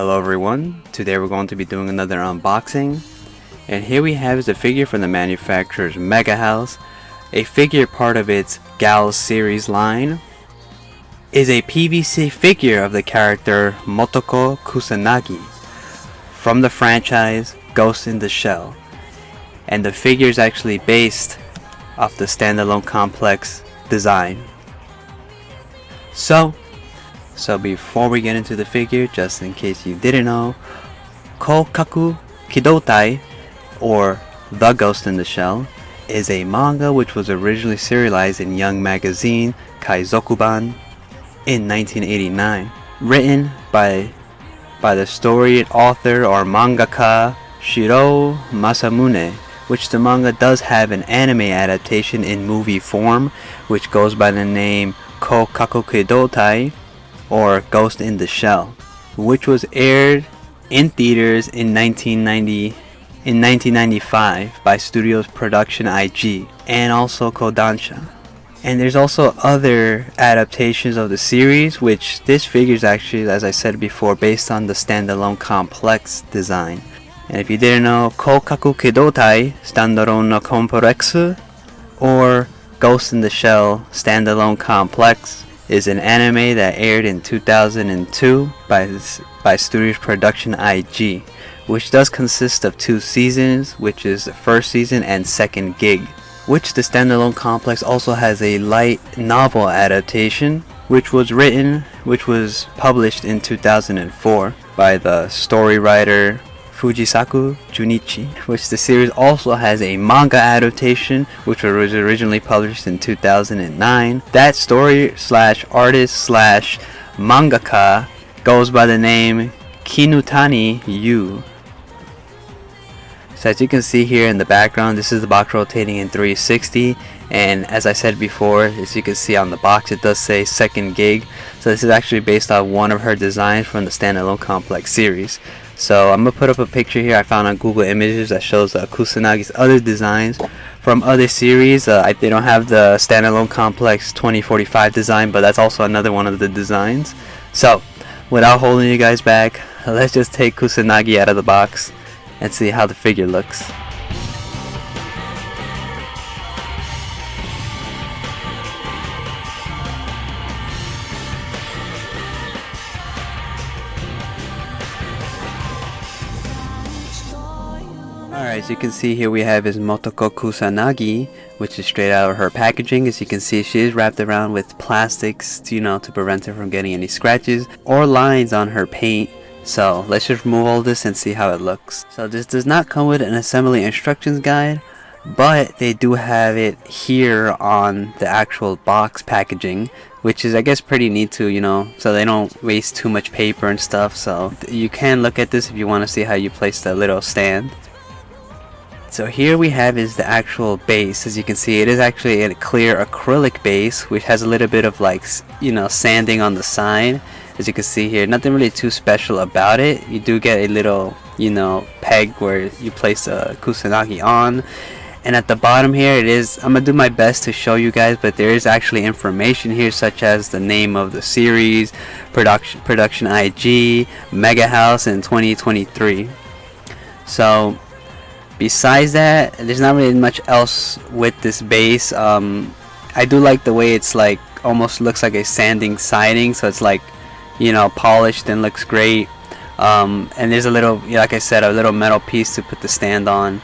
Hello everyone, today we're going to be doing another unboxing, and here we have is a figure from the manufacturer's MegaHouse. A figure part of its GALS series line is a PVC figure of the character Motoko Kusanagi from the franchise Ghost in the Shell, and the figure is actually based off the standalone complex design. So before we get into the figure, just in case you didn't know,攻殻機動隊, or The Ghost in the Shell, is a manga which was originally serialized in Young Magazine Kaizokuban in 1989, written by the story author or mangaka Shiro Masamune, which the manga does have an anime adaptation in movie form, which goes by the name攻殻機動隊, or Ghost in the Shell, which was aired in theaters in 1995 by Studios Production IG and also Kodansha. And there's also other adaptations of the series, which this figure is actually, as I said before, based on the standalone complex design. And if you didn't know, 攻殻機動隊 standalone no complex, or Ghost in the Shell standalone complex, is an anime that aired in 2002 by Studios Production IG, which does consist of 2 seasons, which is the first season and second gig, which the standalone complex also has a light novel adaptation, which was published in 2004 by the story writer Fujisaku Junichi, which the series also has a manga adaptation, which was originally published in 2009. That story slash artist slash mangaka goes by the name Kinutani Yu. So as you can see here in the background, this is the box rotating in 360, and as I said before, as you can see on the box, it does say second gig. So this is actually based on one of her designs from the standalone complex series. So I'm going to put up a picture here I found on Google Images that shows Kusanagi's other designs from other series. They don't have the standalone complex 2045 design, but that's also another one of the designs. So without holding you guys back, let's just take Kusanagi out of the box and see how the figure looks. Alright, as you can see here we have is Motoko Kusanagi, which is straight out of her packaging. As you can see, she is wrapped around with plastics, to prevent her from getting any scratches or lines on her paint. So let's just remove all this and see how it looks. So this does not come with an assembly instructions guide, but they do have it here on the actual box packaging, which is, I guess, pretty neat too, so they don't waste too much paper and stuff. So you can look at this if you want to see how you place the little stand. So here we have is the actual base. As you can see, it is actually a clear acrylic base, which has a little bit of sanding on the side. As you can see here, nothing really too special about it. You do get a little peg where you place a Kusanagi on, and at the bottom here it is, I'm gonna do my best to show you guys, but there is actually information here such as the name of the series, production IG, MegaHouse in 2023. So besides that, there's not really much else with this base. I do like the way it's almost looks like a sanding siding, so it's polished and looks great. And there's a little, like I said, a little metal piece to put the stand on,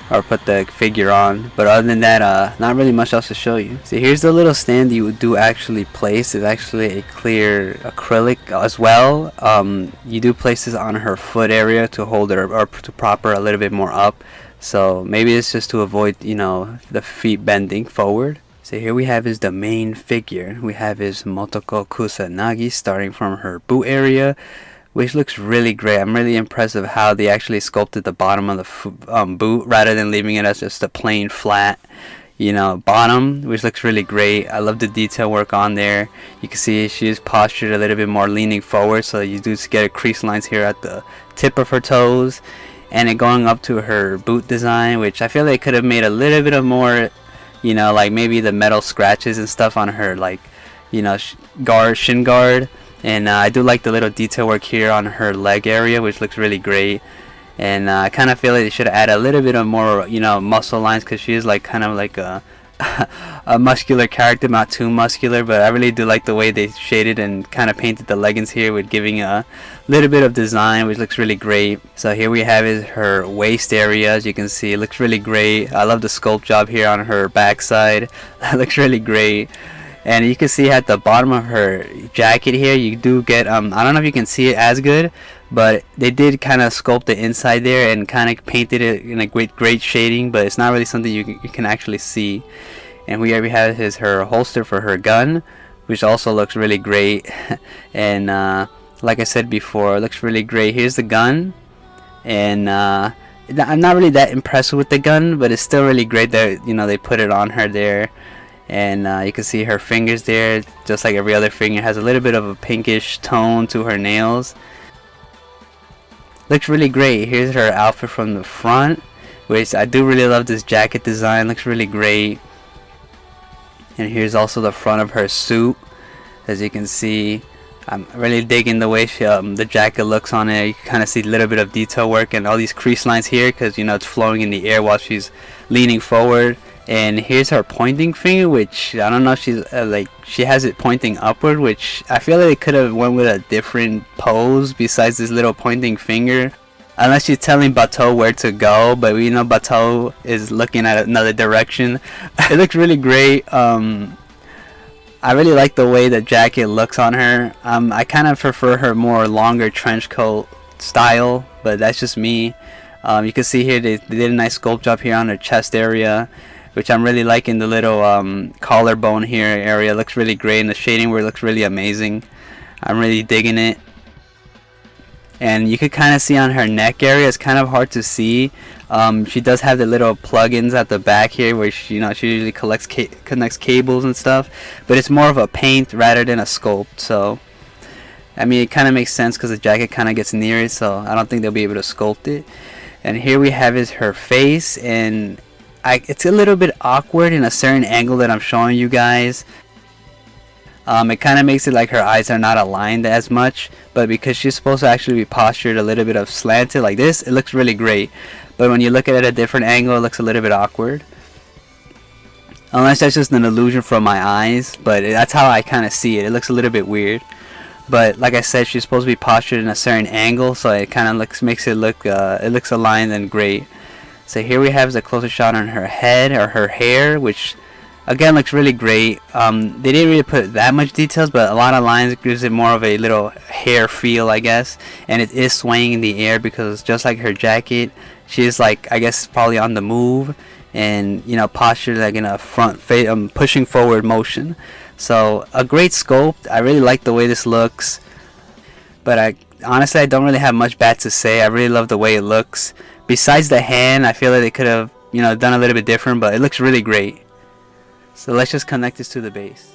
or put the figure on. But other than that, not really much else to show you. So here's the little stand you do actually place. It's actually a clear acrylic as well. You do place this on her foot area to hold her, or to prop her a little bit more up. So maybe it's just to avoid the feet bending forward. So here we have is the main figure. We have is Motoko Kusanagi, starting from her boot area, which looks really great. I'm really impressed with how they actually sculpted the bottom of the boot rather than leaving it as just a plain flat bottom, which looks really great. I love the detail work on there. You can see she is postured a little bit more leaning forward, so you do get crease lines here at the tip of her toes, and it going up to her boot design, which I feel like could have made a little bit of more, maybe the metal scratches and stuff on her shin guard And I do like the little detail work here on her leg area, which looks really great. And I kind of feel like they should add a little bit of more, you know, muscle lines, because she is like kind of like a a muscular character, not too muscular, but I really do like the way they shaded and kind of painted the leggings here with giving a little bit of design, which looks really great. So here we have is her waist area. As you can see, it looks really great. I love the sculpt job here on her backside. That looks really great. And you can see at the bottom of her jacket here, you do get I don't know if you can see it as good, but they did kind of sculpt the inside there and kind of painted it in a great shading, but it's not really something you can actually see. And we have is her holster for her gun, which also looks really great. And like I said before, it looks really great. Here's the gun, and I'm not really that impressed with the gun, but it's still really great that, you know, they put it on her there. And you can see her fingers there, just like every other finger, has a little bit of a pinkish tone to her nails. Looks really great. Here's her outfit from the front, which I do really love. This jacket design looks really great. And here's also the front of her suit. As you can see, I'm really digging the way the jacket looks on it. You can kind of see a little bit of detail work and all these crease lines here, because, you know, it's flowing in the air while she's leaning forward. And here's her pointing finger, which I don't know if she's like, she has it pointing upward, which I feel like they could have went with a different pose besides this little pointing finger, unless she's telling Bateau where to go. But we know Bateau is looking at another direction. It looks really great. I really like the way the jacket looks on her. I kind of prefer her more longer trench coat style, but that's just me. You can see here they did a nice sculpt job here on her chest area, which I'm really liking. The little collarbone here area looks really great, and the shading work looks really amazing. I'm really digging it. And you could kind of see on her neck area, it's kind of hard to see. She does have the little plugins at the back here, where she usually connects cables and stuff, but it's more of a paint rather than a sculpt. So I mean, it kind of makes sense because the jacket kind of gets near it, so I don't think they'll be able to sculpt it. And here we have is her face, and it's a little bit awkward in a certain angle that I'm showing you guys. It kind of makes it like her eyes are not aligned as much, but because she's supposed to actually be postured a little bit of slanted like this, it looks really great. But when you look at it at a different angle, it looks a little bit awkward. Unless that's just an illusion from my eyes, but that's how I kind of see it. It looks a little bit weird. But like I said, she's supposed to be postured in a certain angle, so it kind of makes it look it looks aligned and great. So here we have a closer shot on her head, or her hair, which again looks really great. They didn't really put that much details, but a lot of lines gives it more of a little hair feel, I guess. And it is swaying in the air because just like her jacket, she is like, I guess, probably on the move, and postured like in a front pushing forward motion. So a great sculpt. I really like the way this looks, but honestly I don't really have much bad to say. I really love the way it looks. Besides the hand, I feel like they could have done a little bit different, but it looks really great. So let's just connect this to the base.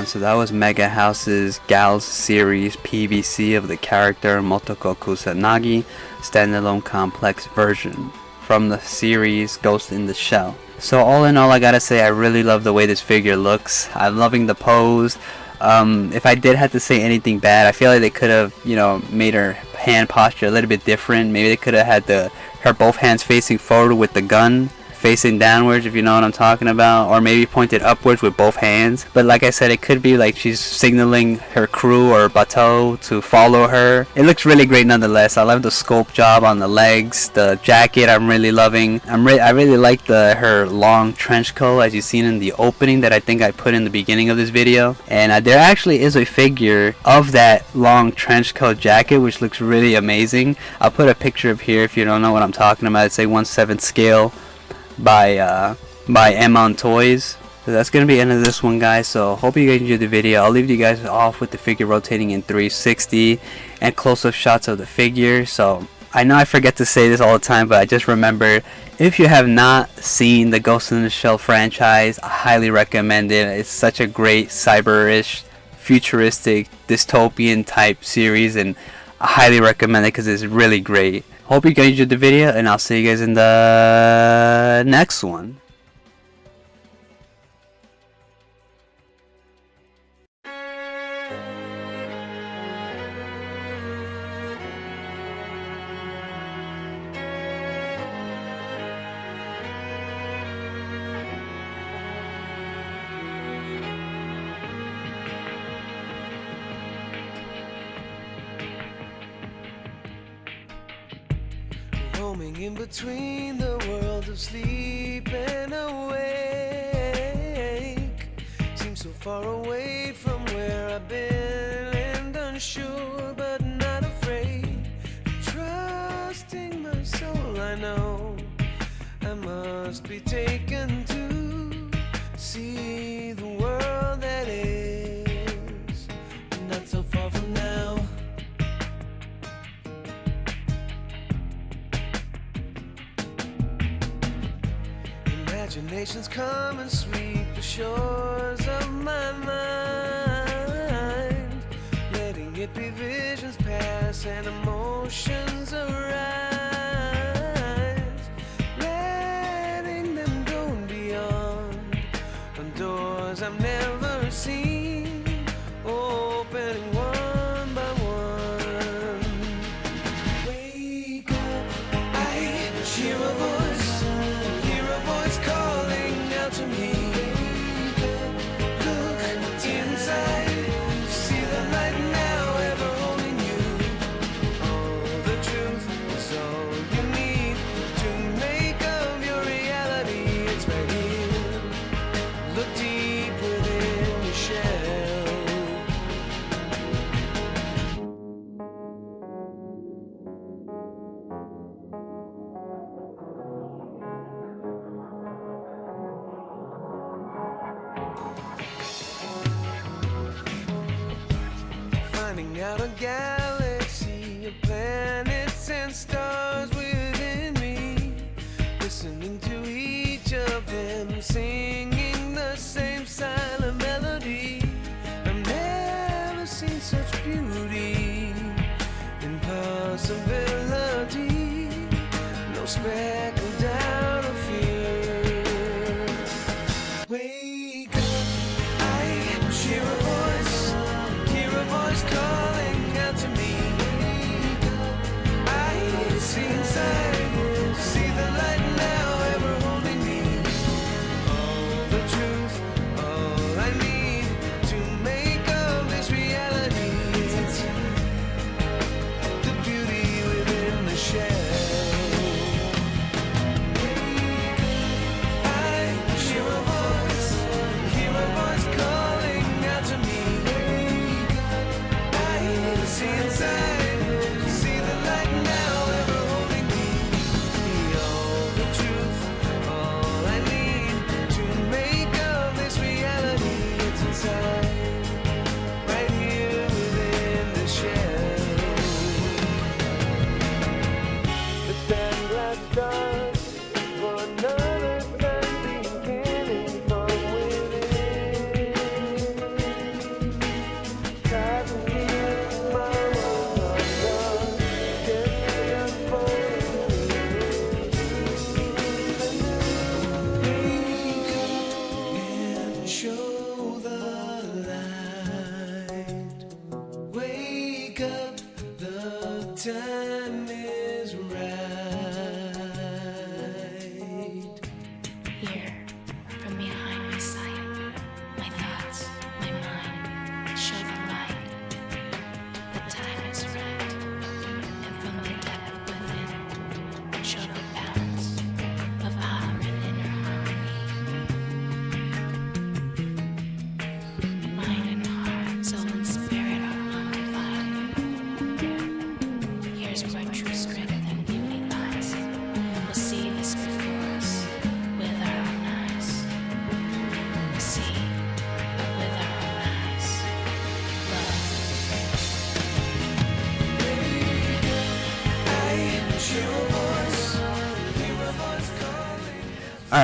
So that was MegaHouse's GALS series PVC of the character Motoko Kusanagi standalone complex version from the series Ghost in the Shell. So all in all, I gotta say I really love the way this figure looks. I'm loving the pose. If I did have to say anything bad, I feel like they could have made her hand posture a little bit different. Maybe they could have had her both hands facing forward with the gun facing downwards, if you know what I'm talking about, or maybe pointed upwards with both hands. But like I said, it could be like she's signaling her crew or Bateau to follow her. It looks really great nonetheless. I love the sculpt job on the legs. The jacket I'm really loving. I really like her long trench coat, as you've seen in the opening that I think I put in the beginning of this video. And there actually is a figure of that long trench coat jacket, which looks really amazing. I'll put a picture up here if you don't know what I'm talking about. It's a 1/7 scale by M on Toys. So that's gonna be the end of this one, guys. So hope you guys enjoyed the video. I'll leave you guys off with the figure rotating in 360 and close-up shots of the figure. So I know I forget to say this all the time, but I just remembered. If you have not seen the Ghost in the Shell franchise, I highly recommend it. It's such a great cyber-ish, futuristic, dystopian type series, and I highly recommend it because it's really great. Hope you guys enjoyed the video, and I'll see you guys in the next one. Roaming in between the world of sleep and awake, seems so far away from where I've been, and unsure but not afraid, trusting my soul. I know I must be taken to see the world that is not so far from now. Imaginations come and sweep the shores of my mind, letting it be visions pass and emotions arise, letting them go beyond on doors I've never seen, opening one by one. Wake up, I hear a voice calling out to me. Look inside, see the light now ever holding you. All the truth is all you need to make of your reality. It's right here. Look deep within your shell. Finding out a galaxy of planets and stars within me, listening to each of them singing the same silent melody. I've never seen such beauty, impossibility, no speck of doubt or fear. Wake up, I hear a voice calling out to me. I see inside, see the light now ever holding me. All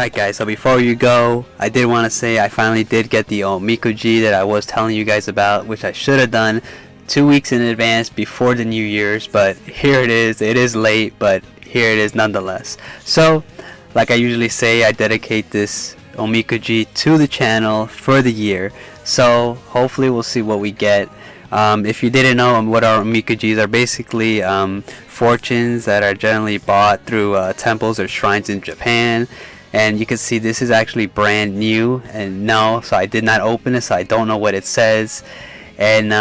Alright guys, so before you go, I did want to say I finally did get the Omikuji that I was telling you guys about, which I should have done 2 weeks in advance before the New Year's, but here it is late, but here it is nonetheless. So, like I usually say, I dedicate this Omikuji to the channel for the year, so hopefully we'll see what we get. If you didn't know what our Omikujis are, basically fortunes that are generally bought through temples or shrines in Japan. And you can see this is actually brand new, and no, so I did not open it, so I don't know what it says. And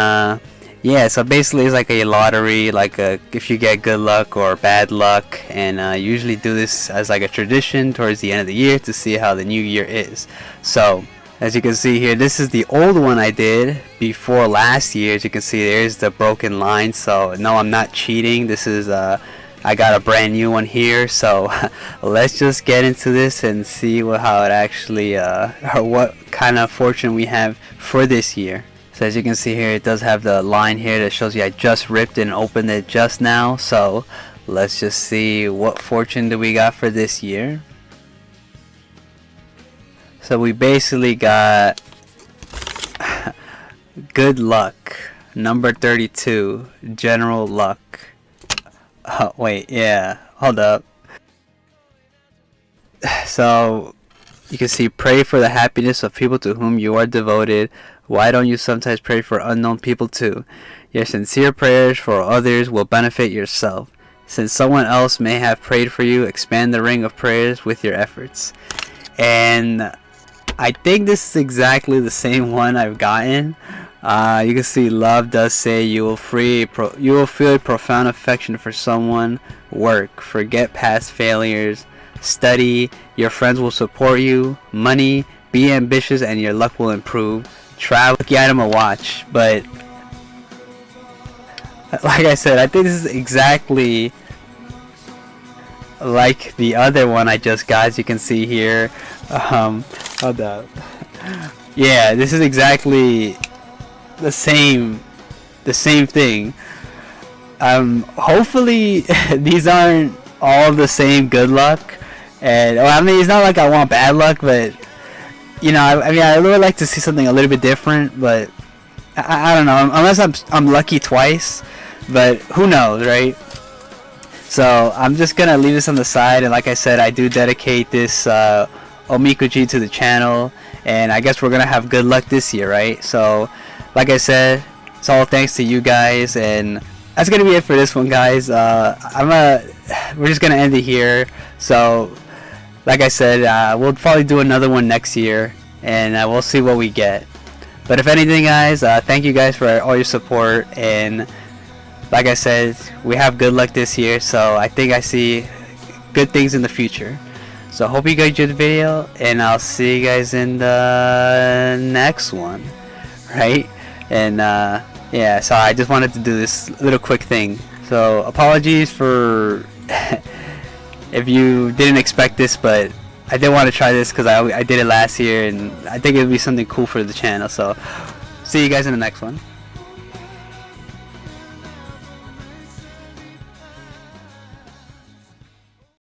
yeah, so basically it's like a lottery, like if you get good luck or bad luck, and usually do this as like a tradition towards the end of the year to see how the new year is. So as you can see here, this is the old one I did before last year. As you can see, there's the broken line, so no, I'm not cheating. This is I got a brand new one here, so let's just get into this and see how it actually or what kind of fortune we have for this year. So as you can see here, it does have the line here that shows you I just ripped it and opened it just now. So let's just see what fortune do we got for this year. So we basically got good luck, number 32, general luck. Oh, wait, yeah, hold up. So you can see, pray for the happiness of people to whom you are devoted. Why don't you sometimes pray for unknown people too? Your sincere prayers for others will benefit yourself. Since someone else may have prayed for you, expand the ring of prayers with your efforts. And I think this is exactly the same one I've gotten. You can see love does say you will feel a profound affection for someone. Work, forget past failures. Study, your friends will support you. Money, be ambitious and your luck will improve. Travel, lucky item, a watch. But like I said, I think this is exactly like the other one I just got. As you can see here, hold up. Yeah, this is exactly the same thing. Hopefully these aren't all the same good luck, and I mean, it's not like I want bad luck, but you know, I mean, I would like to see something a little bit different, but I don't know, unless I'm lucky twice, but who knows, right? So I'm just gonna leave this on the side, and like I said, I do dedicate this Omikuji to the channel, and I guess we're gonna have good luck this year, right? So like I said, it's all thanks to you guys, and that's gonna be it for this one, guys. We're just gonna end it here. So like I said, we'll probably do another one next year, and we'll see what we get. But if anything, guys, thank you guys for all your support, and like I said, we have good luck this year, so I think I see good things in the future. So hope you guys enjoyed the video, and I'll see you guys in the next one, right? And yeah, so I just wanted to do this little quick thing. So apologies for if you didn't expect this, but I did want to try this because I did it last year, and I think it would be something cool for the channel. So see you guys in the next one.